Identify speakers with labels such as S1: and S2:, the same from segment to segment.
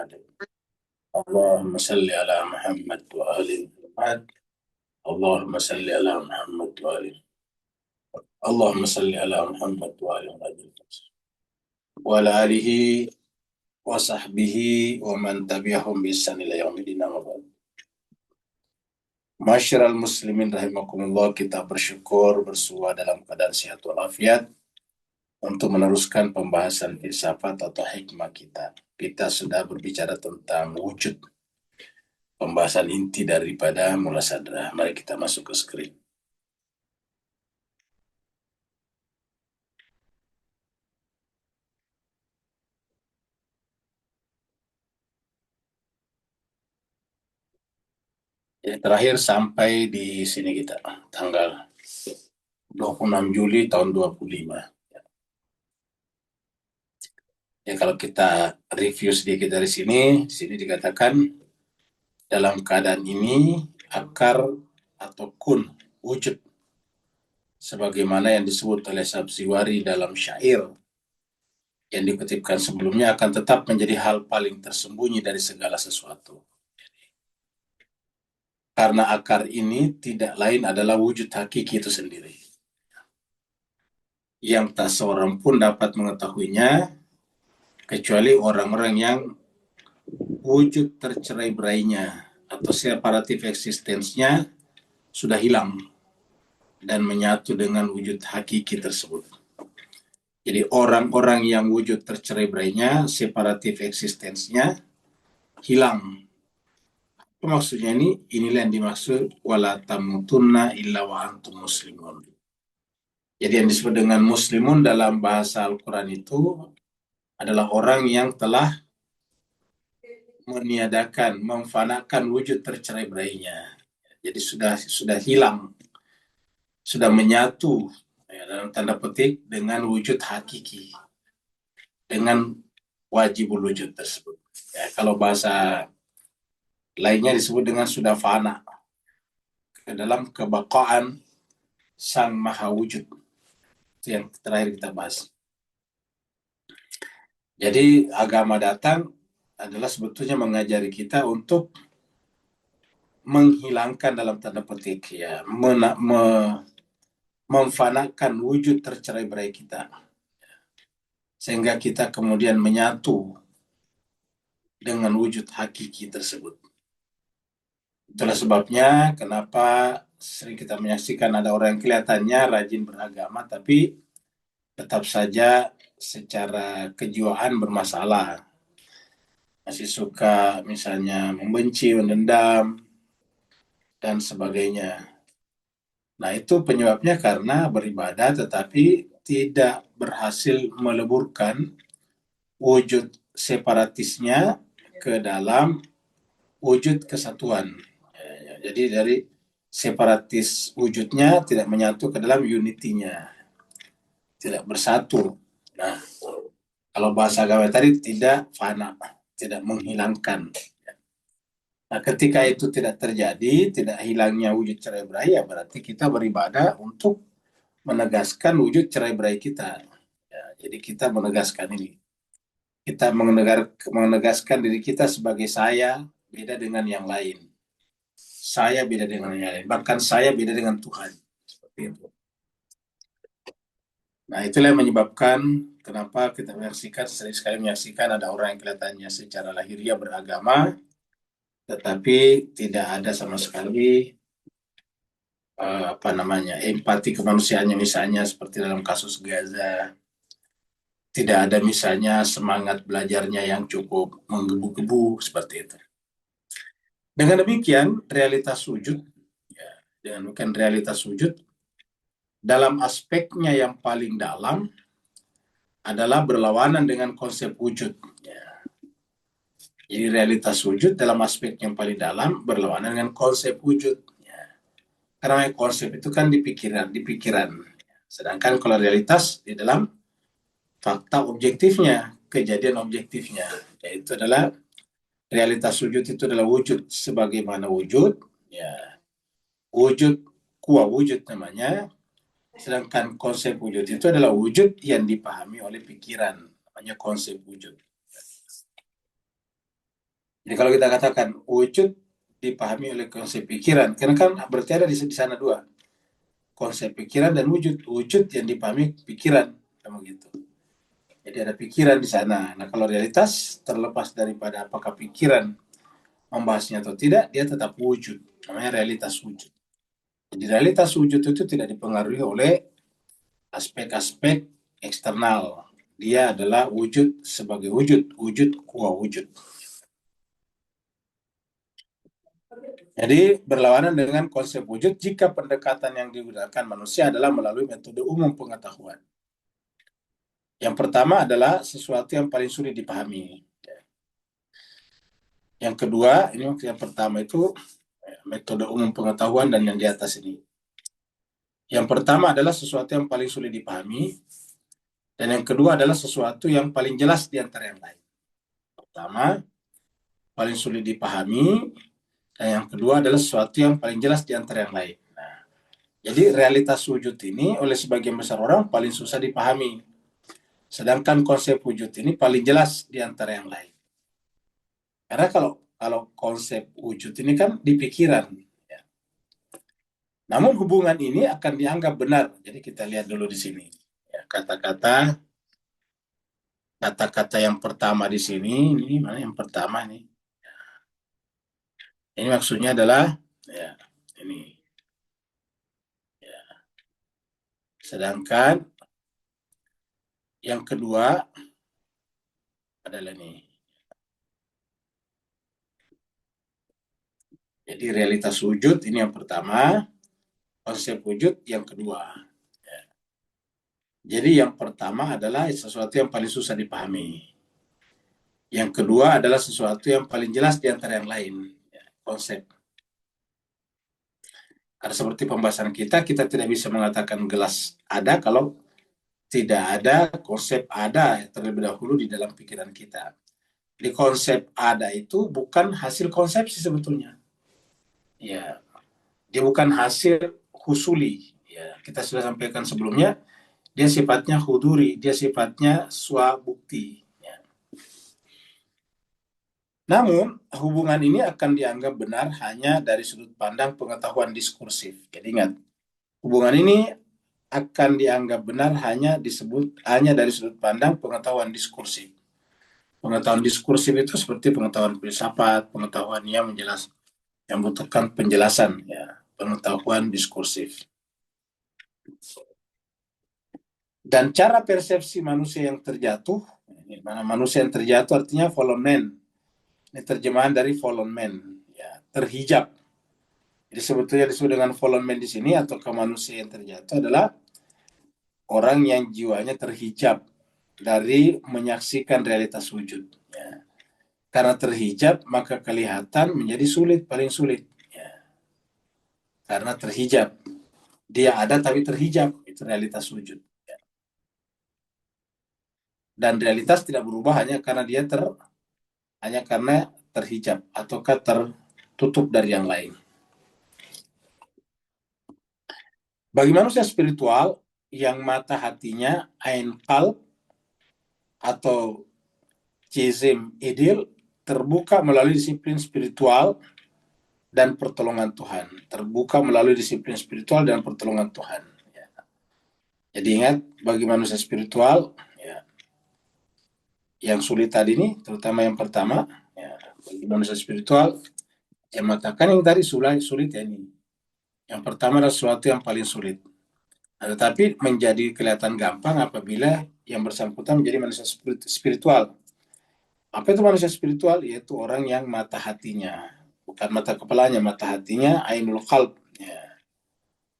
S1: بعد. اللهم صل على محمد وآل محمد. اللهم صل على محمد وآل اللهم صل على محمد وآل محمد وعلى آله وصحبه ومن تبعهم بإحسان إلى يوم الدين. Masyiral muslimin rahimakumullah, kita bersyukur bersua dalam keadaan sehat walafiat untuk meneruskan pembahasan filsafat atau hikmah kita. Kita sudah berbicara tentang wujud, pembahasan inti daripada mula sadra. Mari kita masuk ke skrip. Ya, terakhir sampai di sini kita, tanggal 26 Juli tahun 25. Ya, kalau kita review sedikit dari sini dikatakan dalam keadaan ini akar atau kun wujud sebagaimana yang disebut oleh Sabziwari dalam syair yang dikutipkan sebelumnya akan tetap menjadi hal paling tersembunyi dari segala sesuatu. Karena akar ini tidak lain adalah wujud hakiki itu sendiri, yang tak seorang pun dapat mengetahuinya kecuali orang-orang yang wujud tercerai-berainya atau separatif eksistensinya sudah hilang dan menyatu dengan wujud hakiki tersebut. Jadi orang-orang yang wujud tercerai-berainya, separatif eksistensinya hilang. Apa maksudnya ini? Inilah yang dimaksud wala tamutunna illa wa antum muslimun. Jadi yang disebut dengan muslimun dalam bahasa Al-Quran itu adalah orang yang telah meniadakan, memfanakan wujud tercerai-berainya. Jadi sudah hilang, sudah menyatu ya, dalam tanda petik dengan wujud hakiki, dengan wajibul wujud tersebut. Ya, kalau bahasa lainnya disebut dengan sudah fana ke dalam kebakaan sang maha wujud. Itu yang terakhir kita bahas. Jadi agama datang adalah sebetulnya mengajari kita untuk menghilangkan dalam tanda petik ya, memfanakan wujud tercerai-berai kita sehingga kita kemudian menyatu dengan wujud hakiki tersebut. Itulah sebabnya kenapa sering kita menyaksikan ada orang yang kelihatannya rajin beragama tapi tetap saja secara kejiwaan bermasalah. Masih suka misalnya membenci, mendendam, dan sebagainya. Nah, itu penyebabnya karena beribadah tetapi tidak berhasil meleburkan wujud separatisnya ke dalam wujud kesatuan. Jadi dari separatis wujudnya tidak menyatu ke dalam unitinya, tidak bersatu. Nah, kalau bahasa agama tadi tidak fana, tidak menghilangkan. Nah, ketika itu tidak terjadi, tidak hilangnya wujud cerai-berai, ya berarti kita beribadah untuk menegaskan wujud cerai-berai kita. Ya, jadi kita menegaskan ini. Kita menegaskan diri kita sebagai saya beda dengan yang lain. Saya beda dengan yang lain. Bahkan saya beda dengan Tuhan. Seperti itu. Nah, itulah yang menyebabkan kenapa kita sering sekali menyaksikan ada orang yang kelihatannya secara lahiriah beragama, tetapi tidak ada sama sekali empati kemanusiaannya, misalnya seperti dalam kasus Gaza. Tidak ada misalnya semangat belajarnya yang cukup menggebu-gebu seperti itu. Dengan demikian realitas wujud, dalam aspeknya yang paling dalam adalah berlawanan dengan konsep wujud. Jadi realitas wujud dalam aspek yang paling dalam berlawanan dengan konsep wujud. Karena konsep itu kan di pikiran. Sedangkan kalau realitas di dalam fakta objektifnya, kejadian objektifnya, yaitu adalah realitas wujud itu adalah wujud sebagaimana wujud, ya, wujud kuah wujud namanya. Sedangkan konsep wujud itu adalah wujud yang dipahami oleh pikiran, namanya konsep wujud. Jadi kalau kita katakan wujud dipahami oleh konsep pikiran, karena kan berarti ada di sana dua, konsep pikiran dan wujud. Wujud yang dipahami pikiran, kamu gitu. Jadi ada pikiran di sana. Nah kalau realitas terlepas daripada apakah pikiran membahasnya atau tidak, dia tetap wujud. Namanya realitas wujud. Jadi realitas wujud itu tidak dipengaruhi oleh aspek-aspek eksternal. Dia adalah wujud sebagai wujud, wujud kuah wujud. Jadi berlawanan dengan konsep wujud jika pendekatan yang digunakan manusia adalah melalui metode umum pengetahuan. Yang pertama adalah sesuatu yang paling sulit dipahami. Yang kedua, ini yang pertama itu metode umum pengetahuan dan yang di atas ini. Yang pertama adalah sesuatu yang paling sulit dipahami, dan yang kedua adalah sesuatu yang paling jelas di antara yang lain. Pertama, paling sulit dipahami, dan yang kedua adalah sesuatu yang paling jelas di antara yang lain. Nah, jadi realitas wujud ini oleh sebagian besar orang paling susah dipahami. Sedangkan konsep wujud ini paling jelas di antara yang lain. Karena kalau konsep wujud ini kan di pikiran. Ya. Namun hubungan ini akan dianggap benar. Jadi kita lihat dulu di sini. Ya, kata-kata yang pertama di sini, ini mana yang pertama nih? Ini maksudnya adalah ya ini. Ya. Sedangkan yang kedua adalah ini. Jadi realitas wujud ini yang pertama, konsep wujud yang kedua. Ya. Jadi yang pertama adalah sesuatu yang paling susah dipahami. Yang kedua adalah sesuatu yang paling jelas di antara yang lain. Ya, konsep. Karena seperti pembahasan kita tidak bisa mengatakan gelas ada kalau tidak ada konsep ada terlebih dahulu di dalam pikiran kita. Di konsep ada itu bukan hasil konsepsi sebetulnya. Ya, dia bukan hasil husuli. Ya, kita sudah sampaikan sebelumnya, dia sifatnya huduri, dia sifatnya swabukti. Ya. Namun, hubungan ini akan dianggap benar hanya dari sudut pandang pengetahuan diskursif. Jadi ingat, hubungan ini akan dianggap benar hanya dari sudut pandang pengetahuan diskursif. Pengetahuan diskursif itu seperti pengetahuan filsafat, pengetahuan yang membutuhkan penjelasan, ya, pengetahuan diskursif. Dan cara persepsi manusia yang terjatuh, ini mana manusia yang terjatuh artinya fallen man. Ini terjemahan dari fallen man, ya, terhijab. Jadi sebetulnya disebut dengan fallen man di sini atau ke manusia yang terjatuh adalah orang yang jiwanya terhijab dari menyaksikan realitas wujud. Ya. Karena terhijab maka kelihatan menjadi sulit, paling sulit. Ya. Karena terhijab, dia ada tapi terhijab, itu realitas wujud. Ya. Dan realitas tidak berubah hanya karena terhijab ataukah tertutup dari yang lain. Bagi manusia spiritual yang mata hatinya ain qalb atau jizim idil terbuka melalui disiplin spiritual dan pertolongan Tuhan. Terbuka melalui disiplin spiritual dan pertolongan Tuhan. Ya. Jadi ingat, bagi manusia spiritual, ya, yang sulit tadi ini, terutama yang pertama, ya, bagi manusia spiritual, yang mengatakan yang tadi sulit ya ini. Yang pertama adalah sesuatu yang paling sulit. Nah, tetapi menjadi kelihatan gampang apabila yang bersangkutan menjadi manusia spiritual. Apa itu manusia spiritual? Yaitu orang yang mata hatinya, bukan mata kepalanya, mata hatinya ainul qalb. Ya.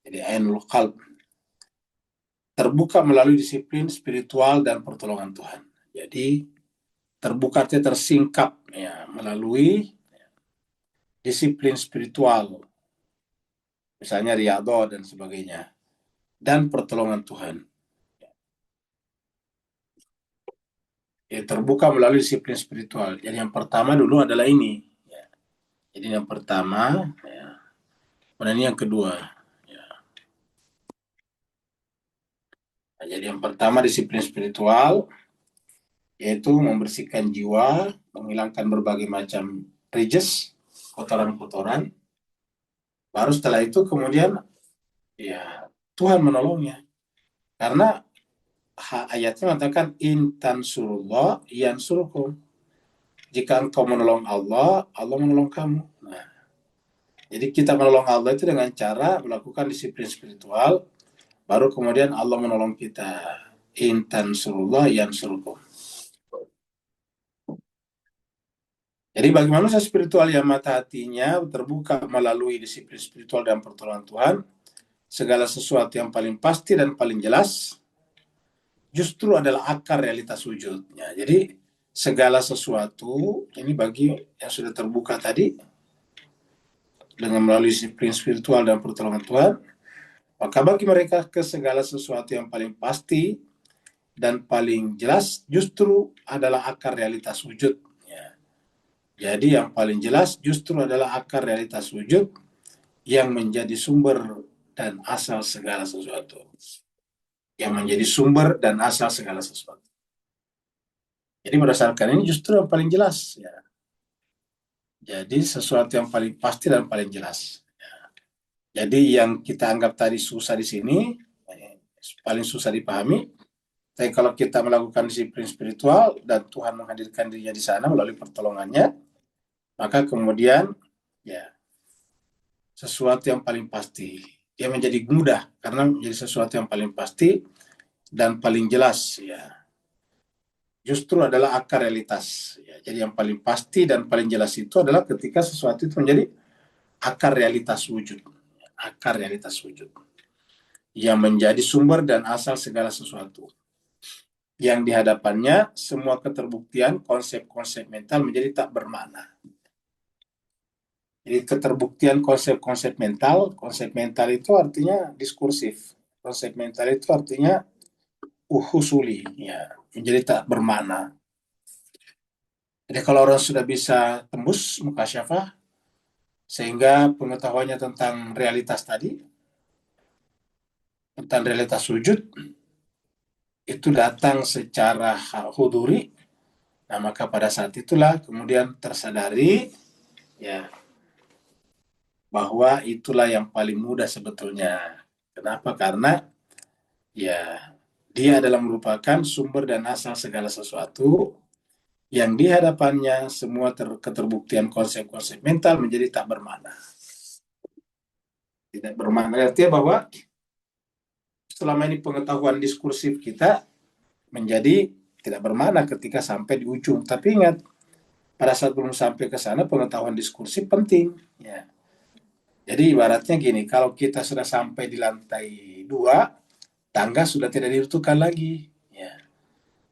S1: Jadi ainul qalb terbuka melalui disiplin spiritual dan pertolongan Tuhan. Jadi terbuka artinya tersingkap ya melalui disiplin spiritual, misalnya riyadhah dan sebagainya, dan pertolongan Tuhan. Ya, terbuka melalui disiplin spiritual. Jadi yang pertama dulu adalah ini. Ya. Jadi yang pertama, ya. Dan ini yang kedua. Ya. Nah, jadi yang pertama disiplin spiritual, yaitu membersihkan jiwa, menghilangkan berbagai macam rejes, kotoran-kotoran. Baru setelah itu kemudian ya Tuhan menolongnya. Karena ayatnya mengatakan intan surullah yansurkum. Jika engkau menolong Allah, Allah menolong kamu. Nah, jadi kita menolong Allah itu dengan cara melakukan disiplin spiritual, baru kemudian Allah menolong kita. Intan surullah yansurkum. Jadi bagi manusia spiritual yang mata hatinya terbuka melalui disiplin spiritual dan pertolongan Tuhan, segala sesuatu yang paling pasti dan paling jelas justru adalah akar realitas wujudnya. Jadi segala sesuatu ini bagi yang sudah terbuka tadi dengan melalui disiplin spiritual dan pertolongan Tuhan, maka bagi mereka ke segala sesuatu yang paling pasti dan paling jelas justru adalah akar realitas wujud. Jadi yang paling jelas justru adalah akar realitas wujud yang menjadi sumber dan asal segala sesuatu. Yang menjadi sumber dan asal segala sesuatu. Jadi berdasarkan ini justru yang paling jelas. Ya. Jadi sesuatu yang paling pasti dan paling jelas. Jadi yang kita anggap tadi susah di sini, paling susah dipahami. Tapi kalau kita melakukan disiplin spiritual dan Tuhan menghadirkan dirinya di sana melalui pertolongannya, maka kemudian ya sesuatu yang paling pasti. Dia menjadi mudah karena menjadi sesuatu yang paling pasti dan paling jelas. Ya. Justru adalah akar realitas. Ya, jadi yang paling pasti dan paling jelas itu adalah ketika sesuatu itu menjadi akar realitas wujud. Akar realitas wujud. Yang menjadi sumber dan asal segala sesuatu. Yang di hadapannya semua keterbuktian konsep-konsep mental menjadi tak bermakna. Jadi keterbuktian konsep mental itu artinya diskursif. Konsep mental itu artinya uhusuli, ya, menjadi tak bermakna. Jadi kalau orang sudah bisa tembus mukasyafah, sehingga pengetahuannya tentang realitas tadi, tentang realitas wujud, itu datang secara huduri, nah maka pada saat itulah kemudian tersadari, ya, bahwa itulah yang paling mudah sebetulnya. Kenapa? Karena ya dia adalah merupakan sumber dan asal segala sesuatu yang di hadapannya semua keterbuktian konsep-konsep mental menjadi tak bermakna. Tidak bermakna artinya bahwa selama ini pengetahuan diskursif kita menjadi tidak bermakna ketika sampai di ujung. Tapi ingat, pada saat belum sampai ke sana pengetahuan diskursif penting. Ya. Jadi ibaratnya gini, kalau kita sudah sampai di lantai 2, tangga sudah tidak dibutuhkan lagi. Ya.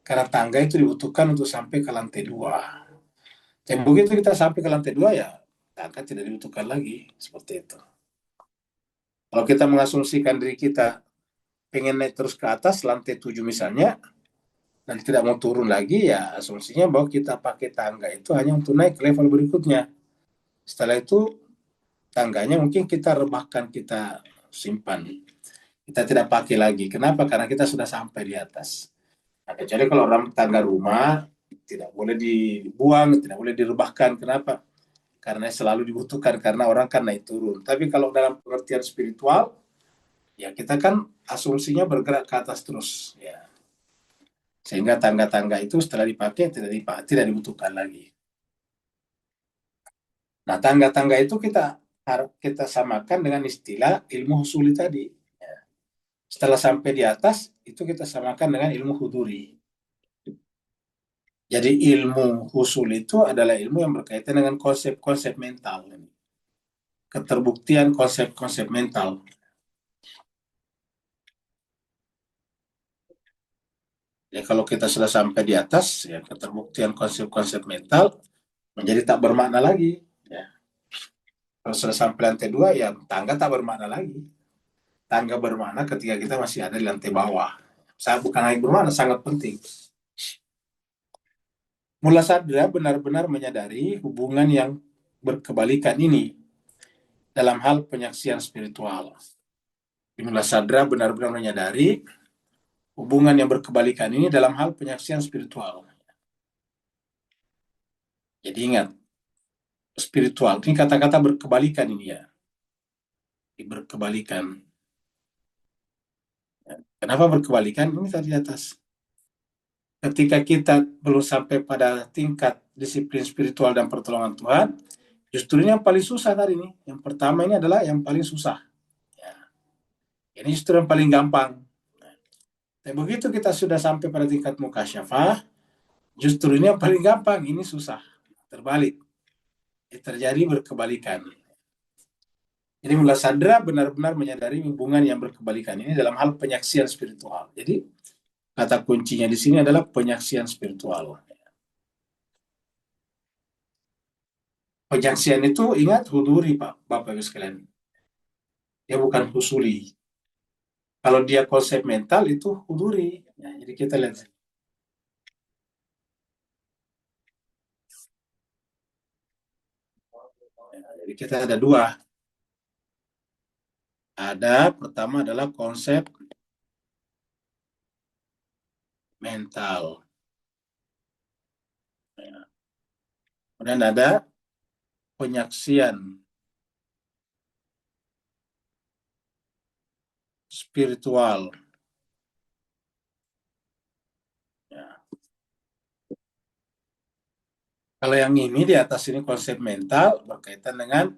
S1: Karena tangga itu dibutuhkan untuk sampai ke lantai 2. Dan begitu kita sampai ke lantai 2 ya, tangga tidak dibutuhkan lagi. Seperti itu. Kalau kita mengasumsikan diri kita pengen naik terus ke atas, lantai 7 misalnya, dan tidak mau turun lagi, ya asumsinya bahwa kita pakai tangga itu hanya untuk naik ke level berikutnya. Setelah itu, tangganya mungkin kita rebahkan, kita simpan. Kita tidak pakai lagi. Kenapa? Karena kita sudah sampai di atas. Nah, kecuali kalau orang tangga rumah, tidak boleh dibuang, tidak boleh direbahkan. Kenapa? Karena selalu dibutuhkan, karena orang kan naik turun. Tapi kalau dalam pengertian spiritual, ya kita kan asumsinya bergerak ke atas terus. Ya. Sehingga tangga-tangga itu setelah dipakai tidak dibutuhkan lagi. Nah, tangga-tangga itu kita samakan dengan istilah ilmu husuli tadi. Ya. Setelah sampai di atas, itu kita samakan dengan ilmu huduri. Jadi ilmu husul itu adalah ilmu yang berkaitan dengan konsep-konsep mental. Keterbuktian konsep-konsep mental. Ya, kalau kita sudah sampai di atas, ya keterbuktian konsep-konsep mental menjadi tak bermakna lagi. Ya. Kalau sudah sampai lantai 2, ya tangga tak bermakna lagi. Tangga bermakna ketika kita masih ada di lantai bawah. Saya bukan hanya bermakna, sangat penting. Mula sadra benar-benar menyadari hubungan yang berkebalikan ini dalam hal penyaksian spiritual. Mula sadra benar-benar menyadari hubungan yang berkebalikan ini dalam hal penyaksian spiritual. Jadi ingat, spiritual. Ini kata-kata berkebalikan ini ya. Berkebalikan. Kenapa berkebalikan? Ini tadi di atas. Ketika kita belum sampai pada tingkat disiplin spiritual dan pertolongan Tuhan, justru ini yang paling susah tadi nih. Yang pertama ini adalah yang paling susah. Ya. Ini justru yang paling gampang. Dan begitu kita sudah sampai pada tingkat mukasyafah, justru ini yang paling gampang, ini susah. Terbalik. Terjadi berkebalikan. Jadi Mullah Sadra benar-benar menyadari hubungan yang berkebalikan ini dalam hal penyaksian spiritual. Jadi kata kuncinya di sini adalah penyaksian spiritual. Penyaksian itu ingat huduri Pak, Bapak Ibu sekalian. Dia bukan husuli. Kalau dia konsep mental itu huduri. Ya, jadi kita lihat. Ya, jadi kita ada dua. Ada pertama adalah konsep mental. Ya. Kemudian ada penyaksian spiritual. Ya. Kalau yang ini di atas ini konsep mental berkaitan dengan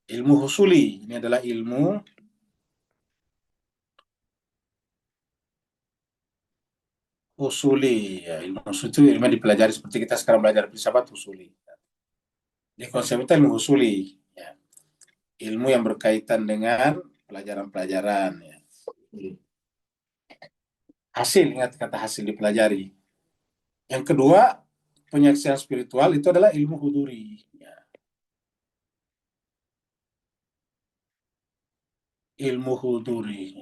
S1: ilmu husuli. Ini adalah ilmu husuli. Ya, ilmu husuli itu ilmu yang dipelajari seperti kita sekarang belajar filsafat husuli. Di konsep itu ilmu husuli. Ya. Ilmu yang berkaitan dengan pelajaran-pelajaran. Ya. Hasil, ingat kata hasil dipelajari. Yang kedua, penyaksian spiritual itu adalah ilmu huduri. Ya. Ilmu huduri.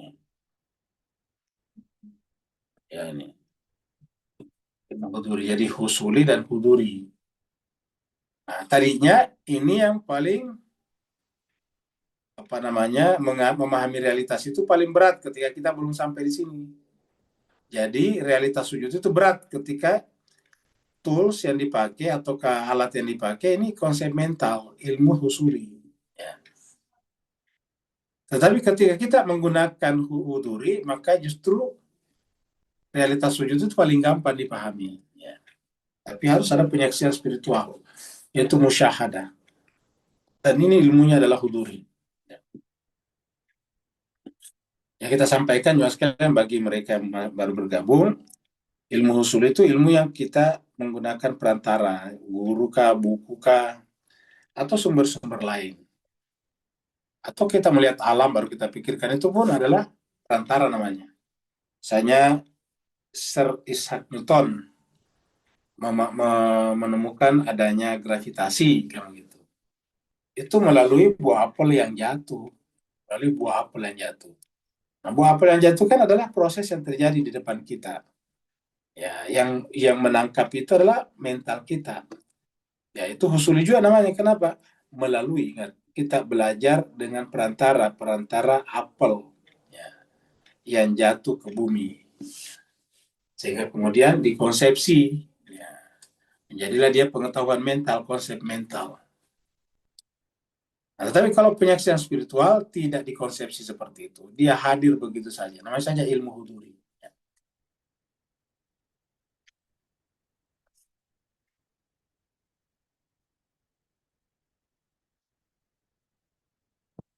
S1: Ya ini. Ilmu huduri. Jadi husuli dan huduri. Nah, tadinya ini yang paling apa namanya memahami realitas itu paling berat ketika kita belum sampai di sini. Jadi realitas sujud itu berat ketika tools yang dipakai atau alat yang dipakai ini konsep mental, ilmu husuli. Ya. Tetapi ketika kita menggunakan huduri, maka justru realitas sujud itu paling gampang dipahami. Ya. Tapi harus ada penyaksian spiritual, yaitu musyahadah. Dan ini ilmunya adalah huduri. Ya. Yang kita sampaikan juga sekalian bagi mereka yang baru bergabung, ilmu usul itu ilmu yang kita menggunakan perantara, guru kah, buku kah, atau sumber-sumber lain. Atau kita melihat alam baru kita pikirkan itu pun adalah perantara namanya. Misalnya Sir Isaac Newton menemukan adanya gravitasi kayak gitu. Itu melalui buah apel yang jatuh, melalui buah apel yang jatuh. Nah, buah apel yang jatuh kan adalah proses yang terjadi di depan kita. Ya, yang menangkap itu adalah mental kita. Ya, itu husuli juga namanya. Kenapa? Melalui, ingat, kita belajar dengan perantara apel ya, yang jatuh ke bumi. Sehingga kemudian dikonsepsi. Ya, menjadilah dia pengetahuan mental, konsep mental. Nah, tetapi kalau penyaksian spiritual tidak dikonsepsi seperti itu. Dia hadir begitu saja. Namanya saja ilmu huduri. Ya.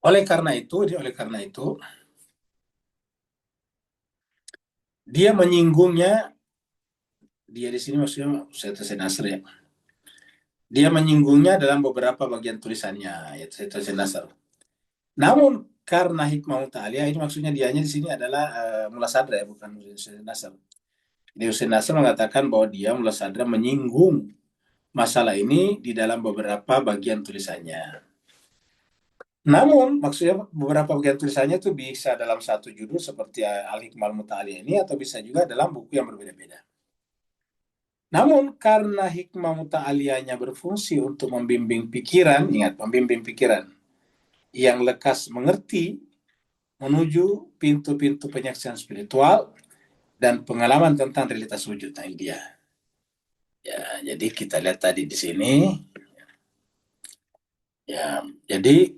S1: Oleh karena itu, dia menyinggungnya, dia di sini maksudnya saya Nasr ya. Dia menyinggungnya dalam beberapa bagian tulisannya, yaitu saya Nasr. Namun karena hikmah muta'aliyah, ini maksudnya dianya di sini adalah Mullah Sadra ya, bukan Hussein Nasr. Jadi Hussein Nasr mengatakan bahwa dia Mullah Sadra menyinggung masalah ini di dalam beberapa bagian tulisannya. Namun maksudnya beberapa bagian tulisannya itu bisa dalam satu judul seperti Al-Hikmah Muta'aliyah ini, atau bisa juga dalam buku yang berbeda-beda. Namun karena hikmah muta'aliyahnya berfungsi untuk membimbing pikiran, ingat, membimbing pikiran yang lekas mengerti menuju pintu-pintu penyaksian spiritual dan pengalaman tentang realitas wujud. Nah, dia. Ya, jadi kita lihat tadi di sini Ya, jadi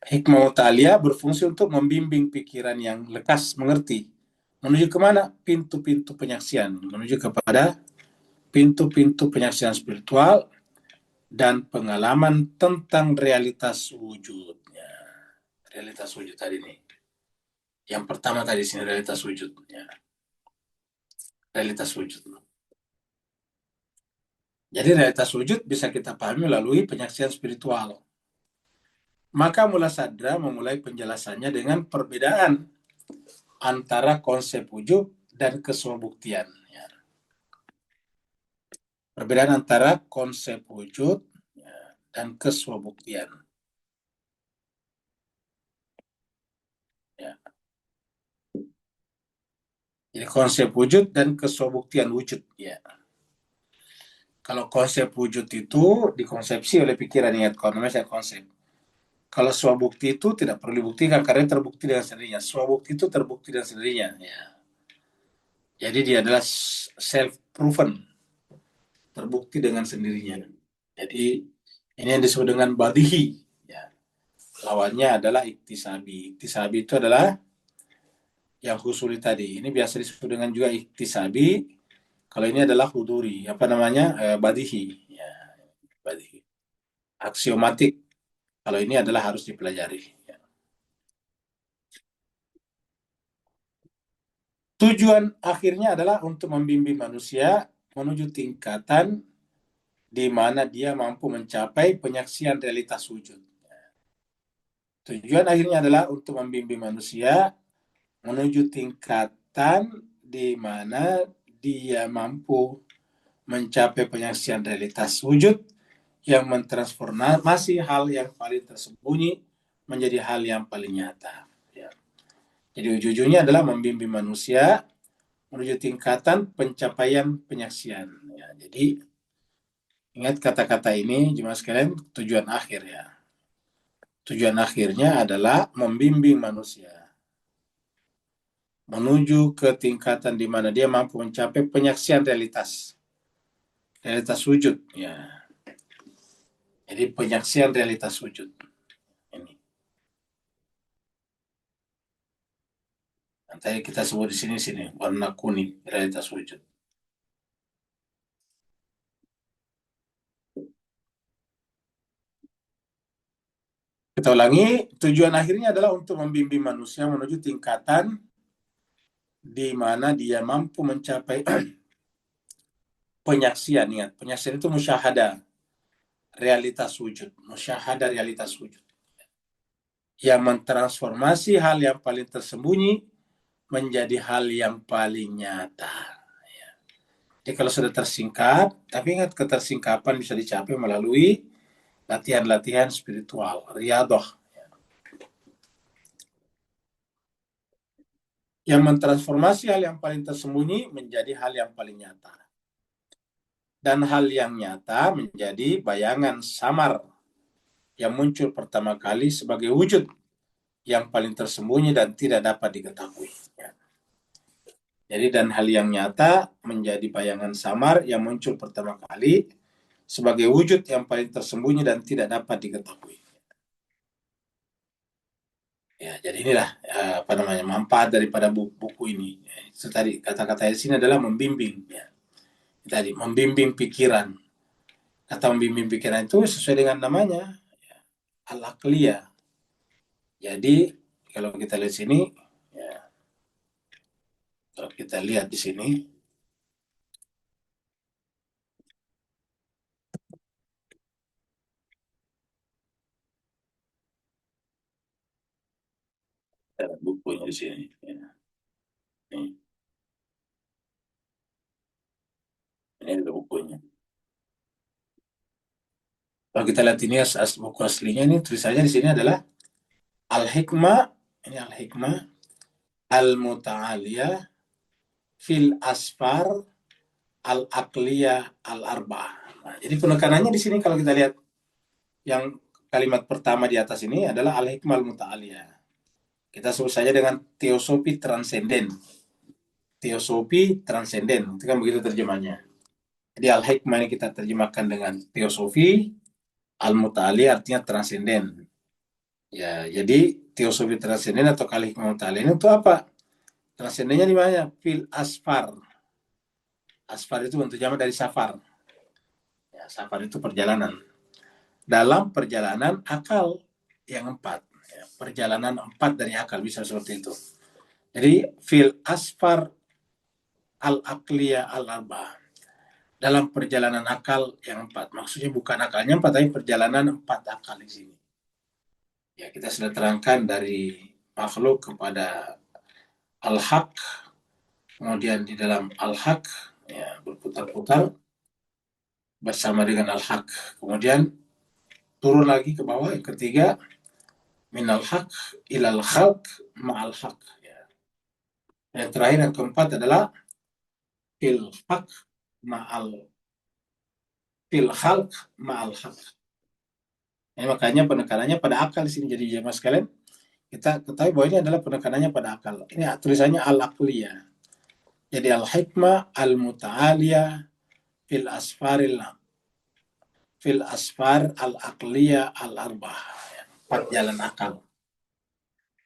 S1: hikmah muta'aliyah berfungsi untuk membimbing pikiran yang lekas mengerti. Menuju kemana? Pintu-pintu penyaksian. Menuju kepada pintu-pintu penyaksian spiritual dan pengalaman tentang realitas wujud. Ya, realitas wujud tadi nih. Yang pertama tadi sini realitas wujud. Ya, realitas wujud. Jadi realitas wujud bisa kita pahami melalui penyaksian spiritual. Maka Mula Sadra memulai penjelasannya dengan perbedaan antara konsep wujud dan keswabuktian. Ya. Perbedaan antara konsep wujud ya, dan keswabuktian. Ya. Jadi konsep wujud dan keswabuktian wujud. Ya. Kalau konsep wujud itu dikonsepsi oleh pikiran, ingat kalau namanya konsep. Kalau swabukti itu tidak perlu dibuktikan karena terbukti dengan sendirinya. Swabukti itu terbukti dengan sendirinya. Ya. Jadi dia adalah self-proven, terbukti dengan sendirinya. Jadi ini yang disebut dengan badihi. Ya. Lawannya adalah iktisabi. Iktisabi itu adalah yang husuli tadi. Ini biasa disebut dengan juga iktisabi. Kalau ini adalah huduri. Apa namanya? Badihi. Ya, badihi. Aksiomatik. Kalau ini adalah harus dipelajari. Ya. Tujuan akhirnya adalah untuk membimbing manusia menuju tingkatan di mana dia mampu mencapai penyaksian realitas wujud. Tujuan akhirnya adalah untuk membimbing manusia menuju tingkatan di mana dia mampu mencapai penyaksian realitas wujud yang mentransformasi hal yang paling tersembunyi menjadi hal yang paling nyata. Ya. Jadi ujung-ujungnya adalah membimbing manusia menuju tingkatan pencapaian penyaksian. Ya, jadi ingat kata-kata ini, jemaah sekalian, tujuan akhir ya. Tujuan akhirnya adalah membimbing manusia menuju ke tingkatan di mana dia mampu mencapai penyaksian realitas wujud. Ya, jadi penyaksian realitas wujud ini. Nanti kita sebut di sini warna kuning realitas wujud. Kita ulangi, tujuan akhirnya adalah untuk membimbing manusia menuju tingkatan di mana dia mampu mencapai penyaksian. Ingat, penyaksian itu musyahadah realitas wujud, musyahadah realitas wujud yang mentransformasi hal yang paling tersembunyi menjadi hal yang paling nyata. Jadi kalau sudah tersingkap, tapi ingat ketersingkapan bisa dicapai melalui latihan-latihan spiritual, riadah, yang mentransformasi hal yang paling tersembunyi menjadi hal yang paling nyata. Dan hal yang nyata menjadi bayangan samar yang muncul pertama kali sebagai wujud yang paling tersembunyi dan tidak dapat diketahui. Jadi dan hal yang nyata menjadi bayangan samar yang muncul pertama kali sebagai wujud yang paling tersembunyi dan tidak dapat diketahui. Ya, jadi inilah apa namanya manfaat daripada buku ini. Itu tadi kata-kata di sini adalah membimbing. Ya. Tadi membimbing pikiran. Kata membimbing pikiran itu sesuai dengan namanya, ya, al-aqliyah. Jadi kalau kita lihat sini, ya, kalau kita lihat di sini, ada bukunya di sini. Ya. Ini ada bukunya. Kalau kita lihat ini buku aslinya ini tulisannya di sini adalah Al-Hikmah, ini Al-Hikmah Al-Muta'aliyah fil Asfar Al-Aqliyah Al-Arba'ah. Nah, jadi penekanannya di sini kalau kita lihat yang kalimat pertama di atas ini adalah Al-Hikmah Al-Muta'aliyah. Kita sebut saja dengan teosofi transenden. Teosofi transenden, itu kan begitu terjemahnya. Jadi Al-Hikmah ini kita terjemahkan dengan teosofi, Al-muta'ali artinya transenden. Ya, jadi teosofi transenden atau kal-hikmah muta'ali itu apa? Transendennya di mana? Fil asfar. Asfar itu bentuk jamak dari safar. Ya, safar itu perjalanan. Dalam perjalanan akal yang empat. Ya, perjalanan empat dari akal bisa seperti itu. Jadi fil asfar al-aqliyah al-arba'ah. Dalam perjalanan akal yang empat. Maksudnya bukan akalnya empat, tapi perjalanan empat akal di sini. Ya, kita sudah terangkan dari makhluk kepada al-haq, kemudian di dalam al-haq ya, berputar-putar bersama dengan al-haq. Kemudian turun lagi ke bawah, yang ketiga minal haq ilal khalq ma'al haq. Ya. Yang terakhir yang keempat adalah fil haq ma'al fil khalq ma'al haq. Ya, makanya penekanannya pada akal di sini. Jadi jemaah sekalian, kita ketahui bahwa ini adalah penekanannya pada akal. Ini tulisannya al-aqliyah. Jadi al-hikmah al-muta'aliyah fil asfaril fil asfar al-aqliyah al-arbah. Empat jalan akal.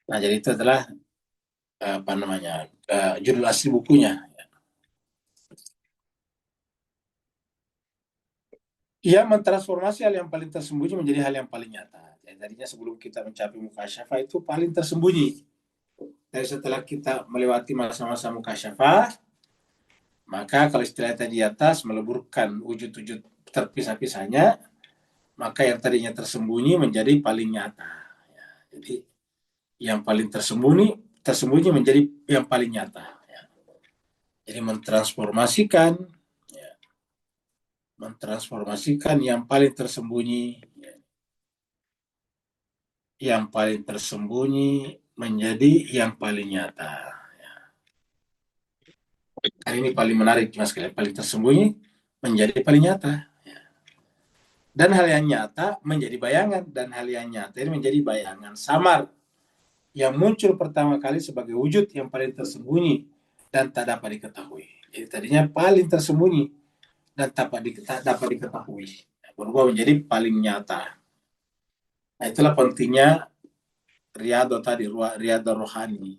S1: Nah, jadi itu adalah apa namanya judul asli bukunya. Ia mentransformasi hal yang paling tersembunyi menjadi hal yang paling nyata. Jadi tadinya sebelum kita mencapai mukasyafah itu paling tersembunyi. Dan setelah kita melewati masa-masa mukasyafah, maka kalau istilah tadi di atas meleburkan wujud-wujud terpisah-pisahnya, maka yang tadinya tersembunyi menjadi paling nyata. Ya, jadi yang paling tersembunyi menjadi yang paling nyata. Ya. Jadi mentransformasikan yang paling tersembunyi, menjadi yang paling nyata. Hari ini paling menarik mas kalian, paling tersembunyi menjadi paling nyata. Dan hal yang nyata menjadi bayangan, dan hal yang nyata ini menjadi bayangan samar yang muncul pertama kali sebagai wujud yang paling tersembunyi dan tak dapat diketahui. Jadi tadinya paling tersembunyi dan tak dapat diketahui, berubah menjadi paling nyata. Nah, itulah pentingnya riyadhah tadi, riyadhah rohani.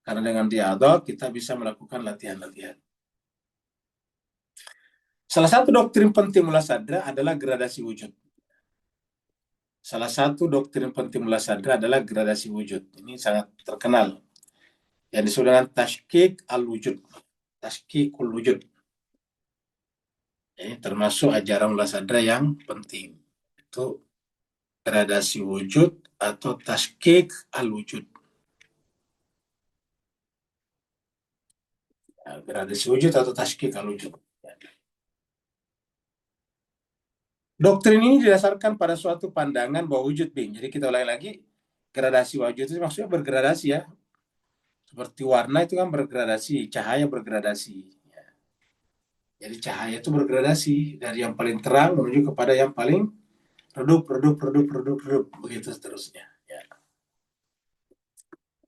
S1: Karena dengan riyadhah kita bisa melakukan latihan-latihan. Salah satu doktrin penting Mullah Sadra adalah gradasi wujud. Salah satu doktrin penting Mullah Sadra adalah gradasi wujud. Ini sangat terkenal. Yang disebut dengan tashkik al-wujud. Tashkikul wujud. Ini termasuk ajaran Mullah Sadra yang penting. Itu gradasi wujud atau tashkik al-wujud. Nah, gradasi wujud atau tashkik al-wujud. Doktrin ini didasarkan pada suatu pandangan bahwa wujud Bing. Jadi kita ulangi lagi, gradasi wujud itu maksudnya bergradasi ya. Seperti warna itu kan bergradasi, cahaya bergradasi. Jadi cahaya itu bergradasi dari yang paling terang menuju kepada yang paling redup, begitu seterusnya. Ya.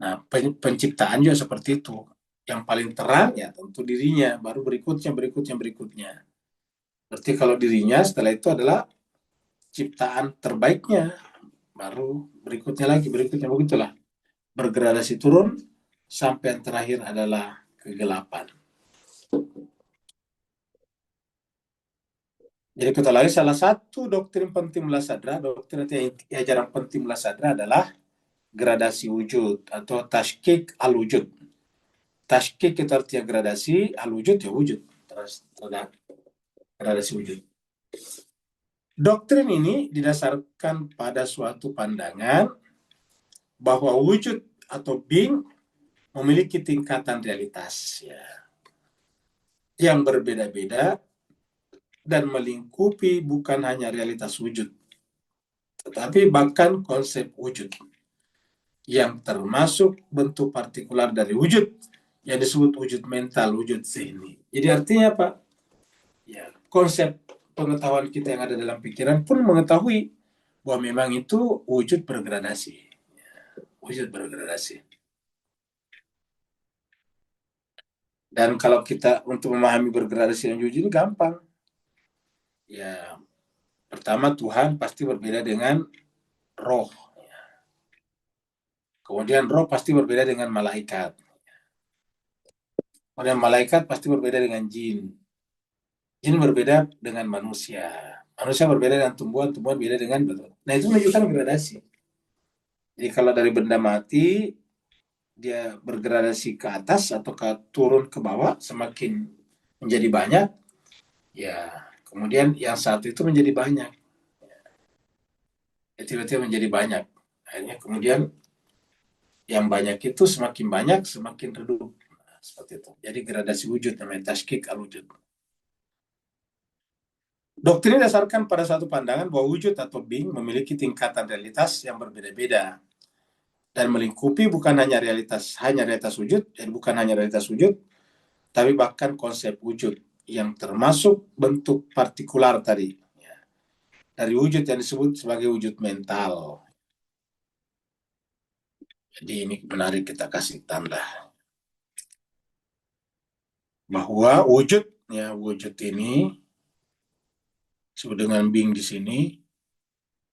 S1: Nah, penciptaan juga seperti itu. Yang paling terang ya tentu dirinya, baru berikutnya. Berarti kalau dirinya setelah itu adalah ciptaan terbaiknya, baru berikutnya begitulah. Bergradasi turun sampai yang terakhir adalah kegelapan. Jadi kita lagi salah satu doktrin penting Mullah Sadra, doktrin ajaran penting Mullah Sadra adalah gradasi wujud atau tashkik al-wujud. Tashkik itu artinya gradasi, al-wujud ya wujud. Terhadap gradasi wujud. Doktrin ini didasarkan pada suatu pandangan bahwa wujud atau being memiliki tingkatan realitas ya, yang berbeda-beda dan melingkupi bukan hanya realitas wujud, tetapi bahkan konsep wujud yang termasuk bentuk partikular dari wujud yang disebut wujud mental, wujud zihni. Jadi artinya apa? Ya, konsep pengetahuan kita yang ada dalam pikiran pun mengetahui bahwa memang itu wujud bergradasi. Wujud bergradasi. Dan kalau kita untuk memahami bergradasi yang wujud ini gampang. Ya, Pertama, Tuhan pasti berbeda dengan roh. Kemudian roh pasti berbeda dengan malaikat. Kemudian malaikat pasti berbeda dengan jin. Jin berbeda dengan manusia. Manusia berbeda dengan tumbuhan, tumbuhan beda dengan betul. Nah, itu menunjukkan gradasi. Jadi kalau dari benda mati, dia bergradasi ke atas atau turun ke bawah, semakin menjadi banyak, ya kemudian yang satu itu menjadi banyak. Ya, tiba-tiba menjadi banyak. Akhirnya kemudian yang banyak itu semakin banyak, semakin redup. Nah, seperti itu. Jadi gradasi wujud namanya tashkik al-wujud. Doktrin dasarkan pada satu pandangan bahwa wujud atau being memiliki tingkatan realitas yang berbeda-beda dan melingkupi hanya realitas wujud, dan bukan hanya realitas wujud, tapi bahkan konsep wujud yang termasuk bentuk partikular tadi. Ya. Dari wujud yang disebut sebagai wujud mental. Jadi ini menarik kita kasih tanda bahwa wujud ini disebut dengan being di sini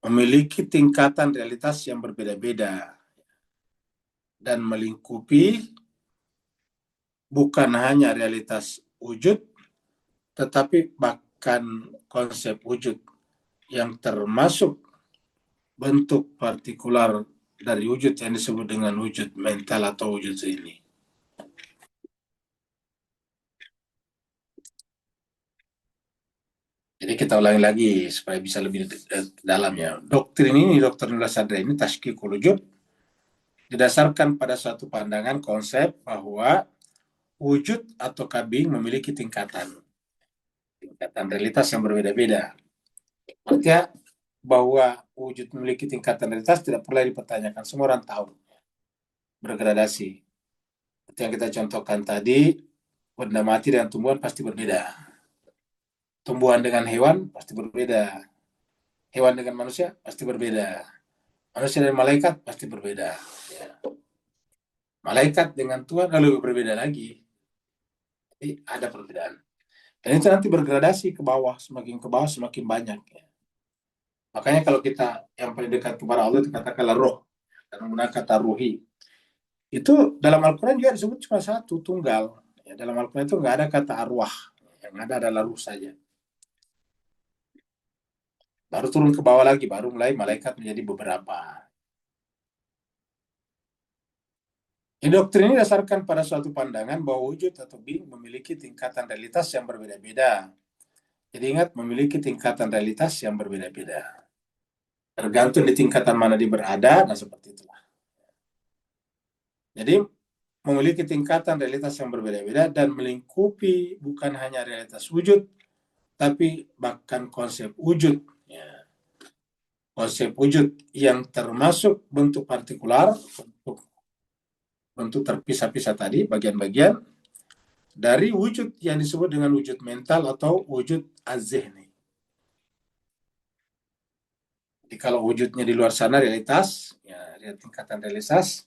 S1: memiliki tingkatan realitas yang berbeda-beda dan melingkupi bukan hanya realitas wujud, tetapi bahkan konsep wujud yang termasuk bentuk partikular dari wujud yang disebut dengan wujud mental atau wujud ini. Jadi kita ulangi lagi supaya bisa lebih dalam ya. Doktrin Sadra ini tashkikul wujud didasarkan pada suatu pandangan konsep bahwa wujud atau kabing memiliki tingkatan realitas yang berbeda-beda. Artinya bahwa wujud memiliki tingkatan realitas tidak perlu dipertanyakan, semua orang tahu, bergradasi. Seperti yang kita contohkan tadi, benda mati dan tumbuhan pasti berbeda. Tumbuhan dengan hewan pasti berbeda. Hewan dengan manusia pasti berbeda. Manusia dan malaikat pasti berbeda. Ya. Malaikat dengan Tuhan lalu berbeda lagi. Jadi ada perbedaan. Dan itu nanti bergradasi ke bawah, semakin banyak. Ya. Makanya kalau kita yang paling dekat kepada Allah itu katakanlah roh, dan menggunakan kata ruhi. Itu dalam Al-Quran juga disebut cuma satu, tunggal. Ya, dalam Al-Quran itu nggak ada kata arwah. Yang ada adalah ruh saja. Baru turun ke bawah lagi, baru mulai malaikat menjadi beberapa. Doktrin ini dasarkan pada suatu pandangan bahwa wujud atau being memiliki tingkatan realitas yang berbeda-beda. Jadi ingat, memiliki tingkatan realitas yang berbeda-beda. Tergantung di tingkatan mana dia berada, nah seperti itulah. Jadi memiliki tingkatan realitas yang berbeda-beda dan melingkupi bukan hanya realitas wujud, tapi bahkan konsep wujud. Ya. Konsep wujud yang termasuk bentuk partikular, bentuk terpisah-pisah tadi, bagian-bagian, dari wujud yang disebut dengan wujud mental atau wujud az-zihni. Jadi kalau wujudnya di luar sana realitas, ya tingkatan realitas,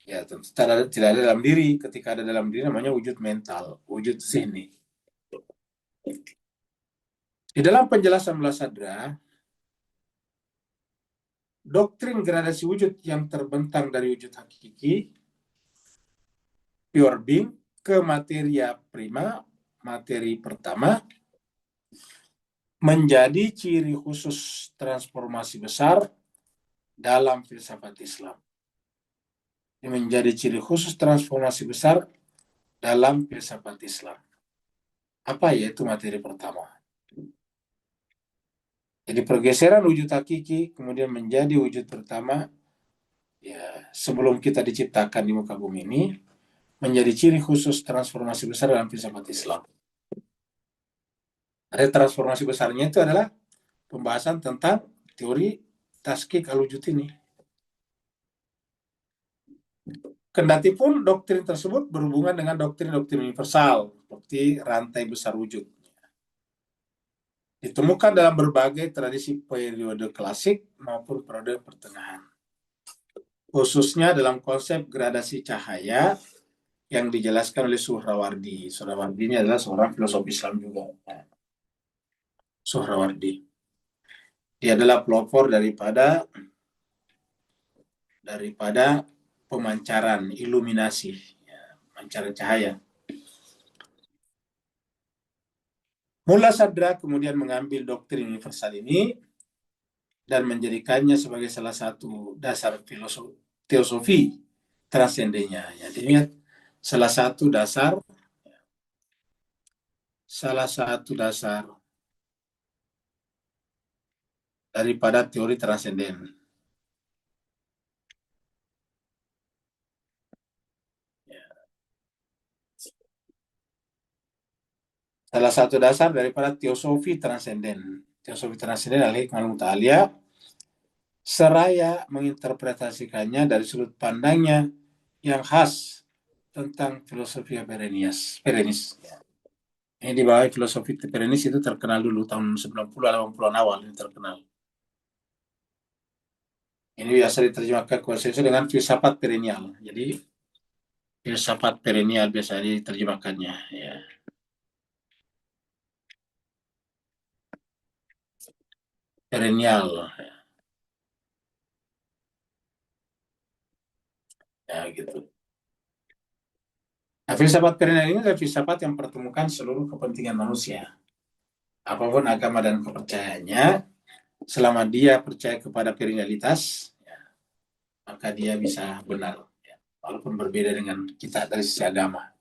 S1: ya tentu tidak ada dalam diri. Ketika ada dalam diri namanya wujud mental, wujud zihni. Di dalam penjelasan Mullasadra, doktrin gradasi wujud yang terbentang dari wujud hakiki, pure being, ke materia prima, materi pertama, menjadi ciri khusus transformasi besar dalam filsafat Islam. Ini menjadi ciri khusus transformasi besar dalam filsafat Islam. Apa yaitu materi pertama? Jadi pergeseran wujud hakiki kemudian menjadi wujud pertama, ya sebelum kita diciptakan di muka bumi ini, menjadi ciri khusus transformasi besar dalam filsafat Islam. Ada transformasi besarnya itu adalah pembahasan tentang teori tashkik al-wujud ini. Kendati pun doktrin tersebut berhubungan dengan doktrin-doktrin universal, seperti rantai besar wujud. Ditemukan dalam berbagai tradisi periode klasik maupun periode pertengahan. Khususnya dalam konsep gradasi cahaya yang dijelaskan oleh Suhrawardi. Suhrawardi ini adalah seorang filosof Islam juga. Suhrawardi. Dia adalah pelopor daripada pemancaran iluminasi, ya, pemancaran cahaya. Mulla Sadra kemudian mengambil doktrin universal ini dan menjadikannya sebagai salah satu dasar teosofi transendennya. Jadi ingat, salah satu dasar salah satu dasar daripada teori transenden. Salah satu dasar daripada teosofi transenden. Teosofi transenden adalah hikmah muta'aliyah, seraya menginterpretasikannya dari sudut pandangnya yang khas tentang filosofi Perenis. Ini di bawah filosofi Perenis itu terkenal dulu tahun 90 80-an awal ini terkenal. Ini biasa diterjemahkan ke bahasa Indonesia dengan filsafat perennial. Jadi filsafat perennial biasa diterjemahkannya, ya. Perennial, ya gitu. Nah, filsafat perennial ini adalah filsafat yang pertemukan seluruh kepentingan manusia. Apapun agama dan kepercayaannya, selama dia percaya kepada perennialitas, ya, maka dia bisa benar, ya, walaupun berbeda dengan kita dari sisi agama.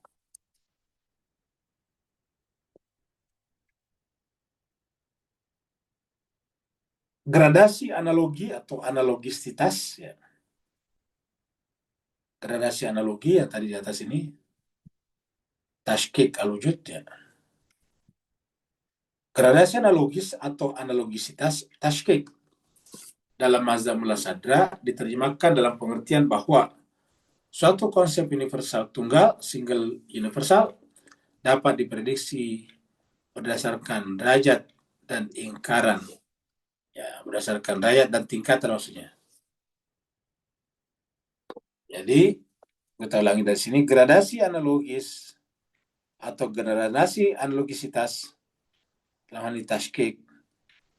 S1: Gradasi analogi atau analogisitas, ya. Gradasi analogi yang tadi di atas ini, tashkik al-wujud, ya. Gradasi analogis atau analogisitas tashkik dalam mazhab Mullah Sadra diterjemahkan dalam pengertian bahwa suatu konsep universal tunggal, single universal, dapat diprediksi berdasarkan derajat dan ingkaran. Ya, berdasarkan derajat dan tingkatan maksudnya. Jadi, kita ulangi dari sini, gradasi analogis atau gradasi analogisitas dalam hal tashkik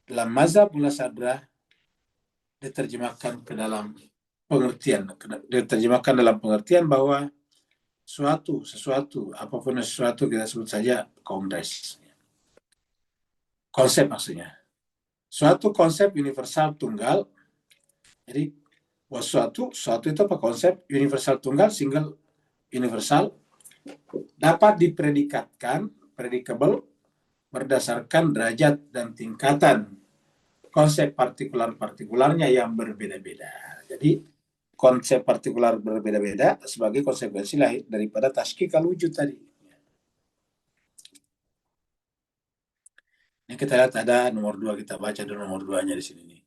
S1: dalam mazhab Mullah Sadra diterjemahkan dalam pengertian bahwa sesuatu apapun sesuatu kita sebut saja kongres, konsep maksudnya, suatu konsep universal tunggal. Jadi suatu itu apa, konsep universal tunggal, single universal, dapat dipredikatkan predicable berdasarkan derajat dan tingkatan konsep partikularnya yang berbeda-beda. Jadi konsep partikular berbeda-beda sebagai konsekuensi lahir daripada tasykik al-wujud tadi. Ini kita lihat ada nomor 2, kita baca dulu nomor 2-nya di sini nih.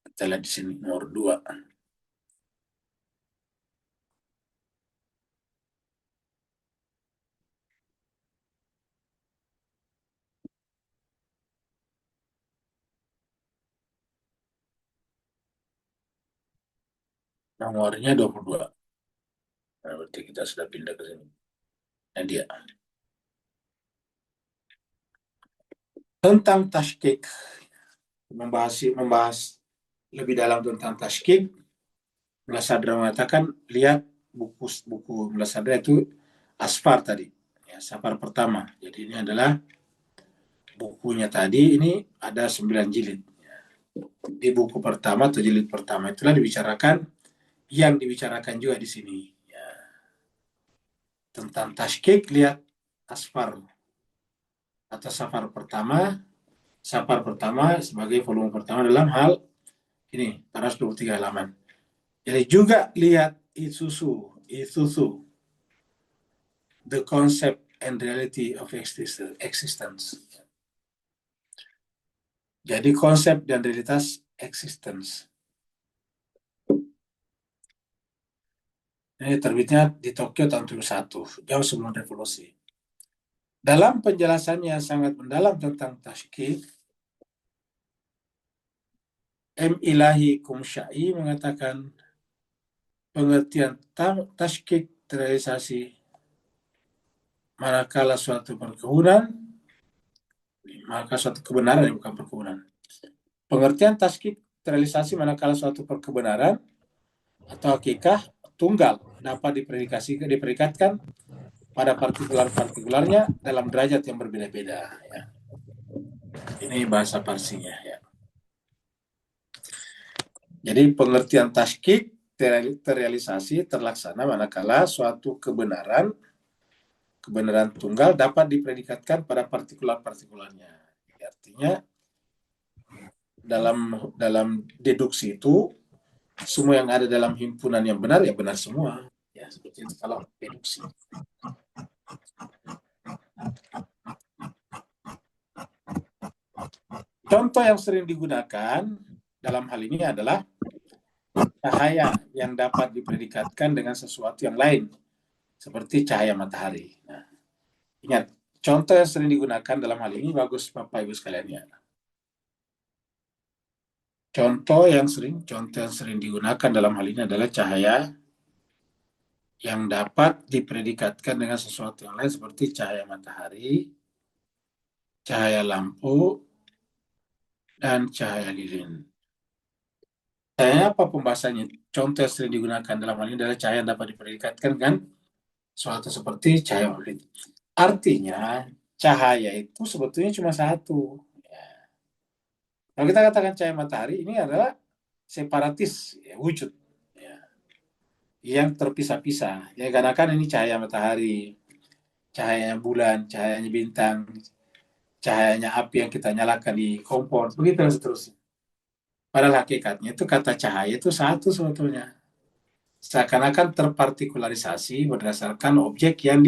S1: Kita lihat di sini nomor 2. Nomornya 22. Nah, berarti kita sudah pindah ke sini. Nah, dia tentang tasykik, membahas lebih dalam tentang tasykik. Mullah Sadra mengatakan, lihat buku Mullah Sadra itu Asfar tadi, ya, Safar pertama. Jadi ini adalah bukunya tadi, ini ada 9 jilid. Di buku pertama atau jilid pertama itulah dibicarakan yang dibicarakan juga di sini, ya, tentang tasykik. Lihat Asfar atau Safar pertama sebagai volume pertama dalam hal ini 423 halaman. Jadi juga lihat Isusu, The Concept and Reality of Existence. Jadi konsep dan realitas existence. Ini terbitnya di Tokyo tahun 2001, jauh sebelum revolusi. Dalam penjelasannya yang sangat mendalam tentang tasykik, M. Ilahi Kumsyai mengatakan pengertian tasykik terrealisasi manakala suatu perkebunan maka suatu kebenaran bukan perkebunan. Pengertian taskik terrealisasi manakala suatu perkebenaran atau hakikah tunggal dapat diperikatkan pada partikular-partikularnya dalam derajat yang berbeda-beda. Ya. Ini bahasa Parsinya. Ya. Jadi pengertian taskik terrealisasi terlaksana manakala suatu kebenaran tunggal dapat dipredikatkan pada partikular-partikularnya. Artinya dalam deduksi itu semua yang ada dalam himpunan yang benar ya benar semua. Ya seperti itu kalau deduksi. Contoh yang sering digunakan dalam hal ini adalah cahaya yang dapat dipredikatkan dengan sesuatu yang lain, seperti cahaya matahari. Nah, ingat, contoh yang sering digunakan dalam hal ini bagus Bapak Ibu sekalian ya. Contoh yang sering digunakan dalam hal ini adalah cahaya yang dapat dipredikatkan dengan sesuatu yang lain seperti cahaya matahari, cahaya lampu, dan cahaya lilin. Cahaya apa pembahasannya? Contoh yang sering digunakan dalam hal ini adalah cahaya yang dapat dipredikatkan dengan suatu seperti cahaya lilin. Artinya cahaya itu sebetulnya cuma satu. Kalau kita katakan cahaya matahari ini adalah separatis ya, wujud ya, yang terpisah-pisah. Ya karena kan ini cahaya matahari, cahayanya bulan, cahayanya bintang, cahayanya api yang kita nyalakan di kompor, begitu dan seterusnya. Padahal hakikatnya itu kata cahaya itu satu sebetulnya. Seakan-akan terpartikularisasi berdasarkan objek yang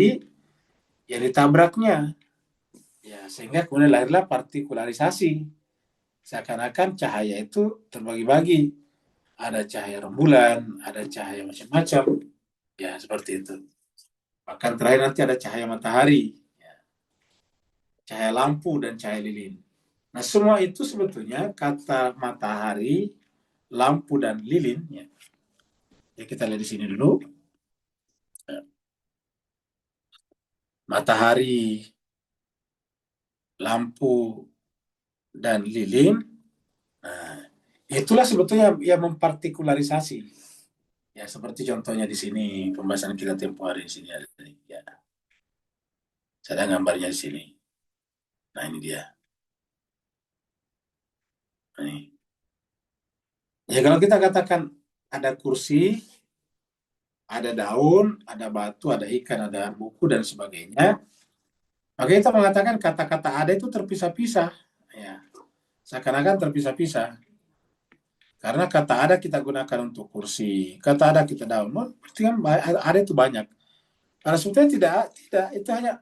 S1: ditabraknya. Ya, sehingga kemudian lahirlah partikularisasi. Seakan-akan cahaya itu terbagi-bagi. Ada cahaya rembulan, ada cahaya macam-macam. Ya, seperti itu. Bahkan terakhir nanti ada cahaya matahari, ya, cahaya lampu, dan cahaya lilin. Nah, semua itu sebetulnya kata matahari, lampu, dan lilin. Ya, ya kita lihat di sini dulu. Matahari, lampu, dan lilin. Nah, itulah sebetulnya yang mempartikularisasi. Ya, seperti contohnya di sini, pembahasan kita tempoh hari di sini ada. Ya, saya ada gambarnya di sini. Nah, ini dia. Nah, ya, kalau kita katakan ada kursi, ada daun, ada batu, ada ikan, ada buku, dan sebagainya, maka kita mengatakan kata-kata ada itu terpisah-pisah. Ya, seakan-akan terpisah-pisah. Karena kata ada kita gunakan untuk kursi, kata ada kita daun. Berarti kan ada itu banyak. Karena sebetulnya tidak, itu hanya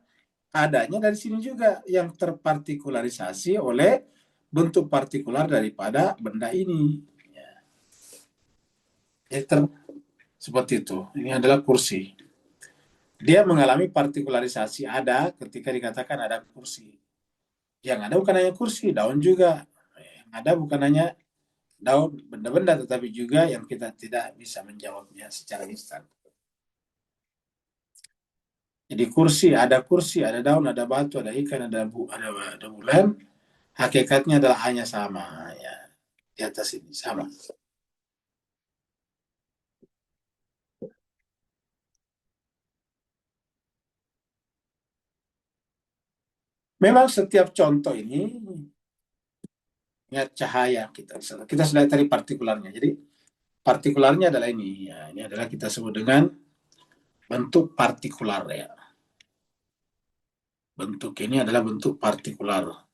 S1: adanya dari sini juga yang terpartikularisasi oleh bentuk partikular daripada benda ini. Ya, seperti itu. Ini adalah kursi. Dia mengalami partikularisasi ada ketika dikatakan ada kursi. Yang ada bukan hanya kursi, daun juga. Yang ada bukan hanya daun, benda-benda, tetapi juga yang kita tidak bisa menjawabnya secara instan. Jadi kursi, ada daun, ada batu, ada ikan, ada bulan. Hakikatnya adalah hanya sama. Ya, di atas ini sama. Memang setiap contoh ini ya cahaya kita sudah tadi partikularnya. Jadi partikularnya adalah ini. Ya, ini adalah kita sebut dengan bentuk partikular ya. Bentuk ini adalah bentuk partikular.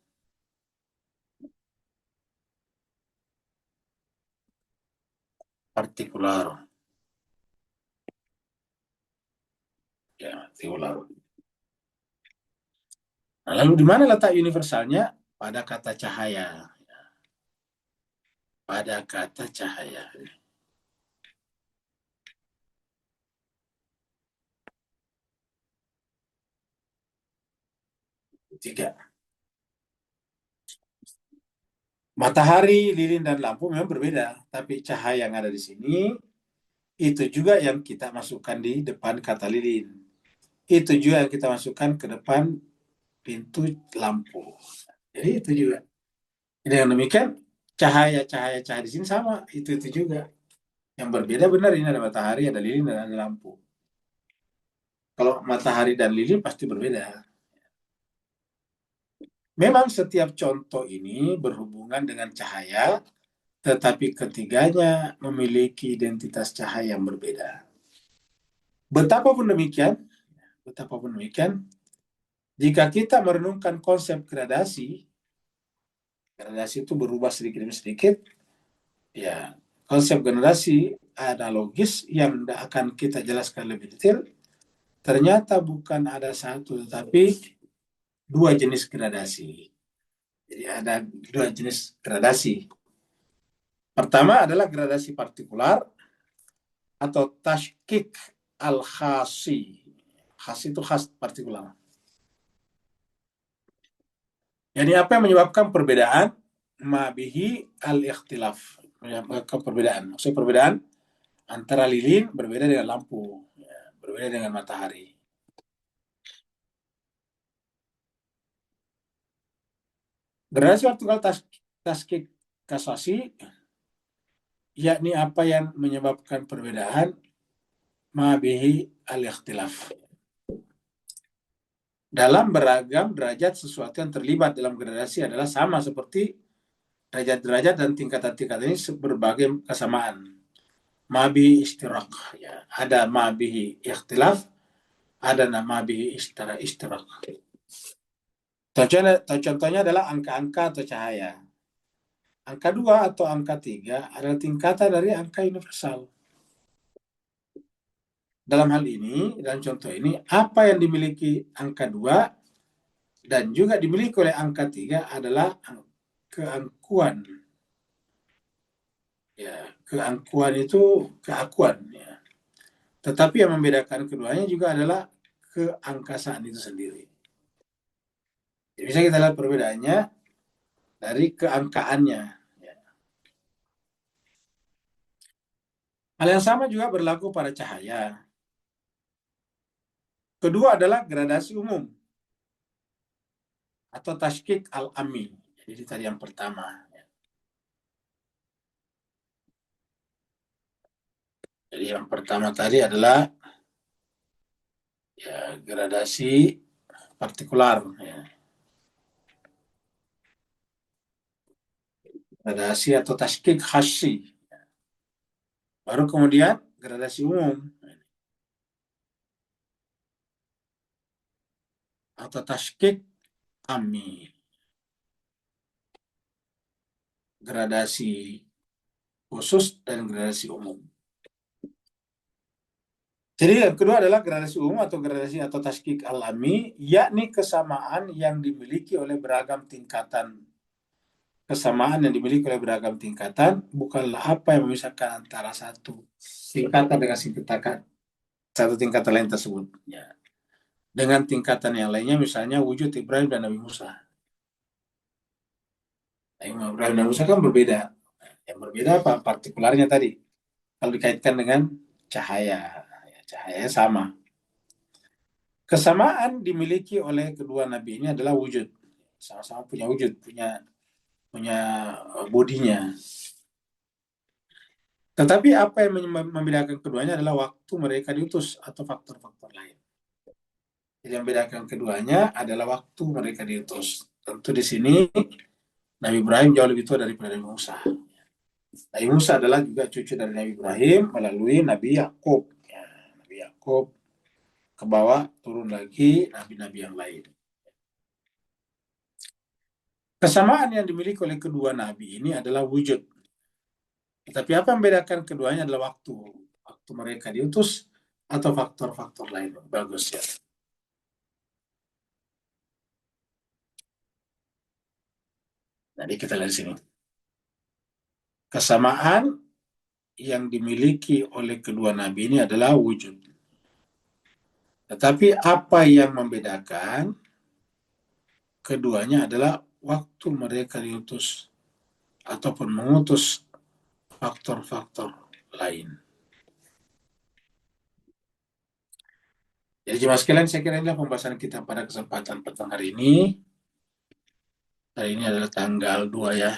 S1: Partikular. Ya, partikular. Nah, lalu di mana letak universalnya? Pada kata cahaya. Pada kata cahaya. Tiga. Matahari, lilin, dan lampu memang berbeda. Tapi cahaya yang ada di sini, itu juga yang kita masukkan di depan kata lilin. Itu juga yang kita masukkan ke depan pintu lampu. Jadi itu juga. Dengan demikian cahaya-cahaya di sini sama, itu juga. Yang berbeda benar ini ada matahari, ada lilin, dan ada lampu. Kalau matahari dan lilin pasti berbeda. Memang setiap contoh ini berhubungan dengan cahaya, tetapi ketiganya memiliki identitas cahaya yang berbeda. Betapapun demikian, betapapun demikian, jika kita merenungkan konsep gradasi, gradasi itu berubah sedikit demi sedikit, ya konsep gradasi analogis yang akan kita jelaskan lebih detail, ternyata bukan ada satu, tetapi dua jenis gradasi. Jadi ada dua jenis gradasi. Pertama adalah gradasi partikular atau tashkik al-khasi. Khas itu khas partikular. Jadi apa yang menyebabkan perbedaan? Mabihi al-ikhtilaf. Menyebabkan perbedaan. Maksudnya perbedaan antara lilin berbeda dengan lampu. Ya, berbeda dengan matahari. Gradasi partikular tashkik kasasi, yakni apa yang menyebabkan perbedaan mabihi al-ikhtilaf. Dalam beragam derajat sesuatu yang terlibat dalam gradasi adalah sama seperti derajat-derajat dan tingkatan-tingkatan ini berbagai kesamaan. Mabihi istirak, ya. Ada mabihi ikhtilaf, ada mabihi istirak. Contohnya adalah angka-angka atau cahaya. Angka 2 atau angka 3 adalah tingkatan dari angka universal. Dalam hal ini, dalam contoh ini, apa yang dimiliki angka 2 dan juga dimiliki oleh angka 3 adalah keangkuhan. Ya, keangkuhan itu keakuan. Ya. Tetapi yang membedakan keduanya juga adalah keangkasaan itu sendiri. Jadi bisa kita lihat perbedaannya dari keangkaannya. Ya. Hal yang sama juga berlaku pada cahaya. Kedua adalah gradasi umum atau tashkik al-ami. Jadi tadi yang pertama. Jadi yang pertama tadi adalah ya, gradasi partikular. Ya. Gradasi atau tashkik khasi. Baru kemudian gradasi umum atau tashkik ami. Gradasi khusus dan gradasi umum. Jadi yang kedua adalah gradasi umum atau gradasi atau tashkik alami, yakni kesamaan yang dimiliki oleh beragam tingkatan. Kesamaan yang dimiliki oleh beragam tingkatan bukanlah apa yang memisahkan antara satu tingkatan dengan satu tingkatan lain tersebut. Ya. Dengan tingkatan yang lainnya, misalnya wujud Ibrahim dan Nabi Musa. Ibrahim dan Nabi Musa kan berbeda. Yang berbeda apa? Partikularnya tadi. Kalau dikaitkan dengan cahaya, ya, cahaya sama. Kesamaan dimiliki oleh kedua nabi ini adalah wujud. Sama-sama punya wujud, punya bodinya. Tetapi apa yang membedakan keduanya adalah waktu mereka diutus atau faktor-faktor lain. Jadi yang membedakan keduanya adalah waktu mereka diutus. Tentu di sini Nabi Ibrahim jauh lebih tua daripada Nabi Musa. Nabi Musa adalah juga cucu dari Nabi Ibrahim melalui Nabi Yakub. Ya, Nabi Yakub ke bawah turun lagi nabi-nabi yang lain. Kesamaan yang dimiliki oleh kedua nabi ini adalah wujud. Tetapi apa yang membedakan keduanya adalah waktu. Waktu mereka diutus atau faktor-faktor lain. Bagus ya. Jadi kita lihat di sini. Kesamaan yang dimiliki oleh kedua nabi ini adalah wujud. Tetapi apa yang membedakan keduanya adalah waktu mereka diutus ataupun mengutus faktor-faktor lain. Jadi jemaah sekalian, saya kira inilah pembahasan kita pada kesempatan petang hari ini. Hari ini adalah tanggal 2 ya.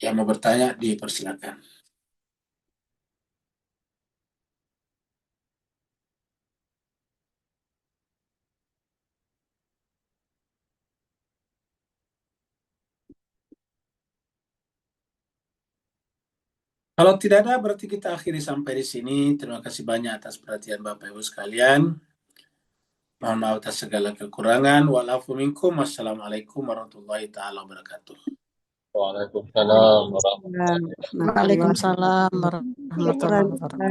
S1: Yang mau bertanya dipersilakan. Kalau tidak ada, berarti kita akhiri sampai di sini. Terima kasih banyak atas perhatian Bapak Ibu sekalian. Mohon maaf atas segala kekurangan. Walafu minkum. Wassalamualaikum warahmatullahi taala wabarakatuh.
S2: Waalaikumsalam warahmatullahi
S3: Waalaikumsalam warahmatullahi
S4: Waalaikumsalam warahmatullahi wabarakatuh.
S3: wabarakatuh.